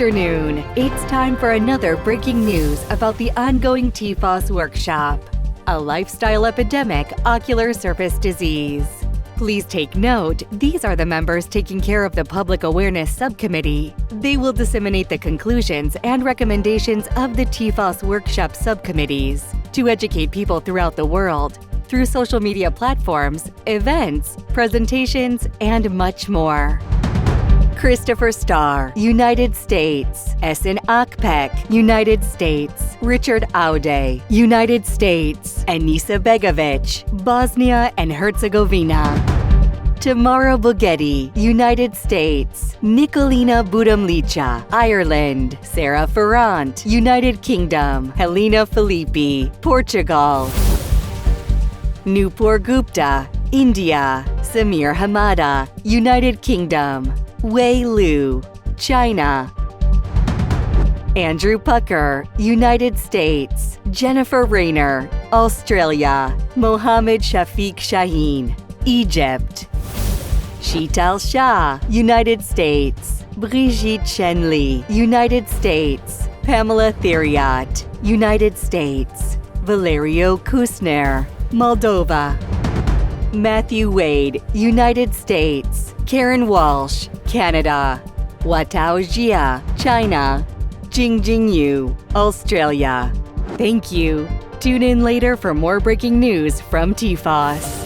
afternoon. It's time for another breaking news about the ongoing TFOS workshop, a lifestyle epidemic ocular surface disease. Please take note, these are the members taking care of the Public Awareness Subcommittee. They will disseminate the conclusions and recommendations of the TFOS workshop subcommittees to educate people throughout the world through social media platforms, events, presentations, and much more. Christopher Starr, United States. Esin Akpek, United States. Richard Aude, United States. Anisa Begovic, Bosnia and Herzegovina. Tamara Buggetti, United States. Nicolina Budamlicha, Ireland. Sarah Ferrant, United Kingdom. Helena Filippi, Portugal. Nupur Gupta, India. Samir Hamada, United Kingdom. Wei Lu, China. Andrew Pucker, United States. Jennifer Rayner, Australia. Mohammed Shafiq Shaheen, Egypt. Sheetal Shah, United States. Brigitte Shenli, United States. Pamela Theriot, United States. Valerio Kusner, Moldova. Matthew Wade, United States. Karen Walsh, Canada. Watao Jia, China. Jingjing Yu, Australia. Thank you. Tune in later for more breaking news from TFOS.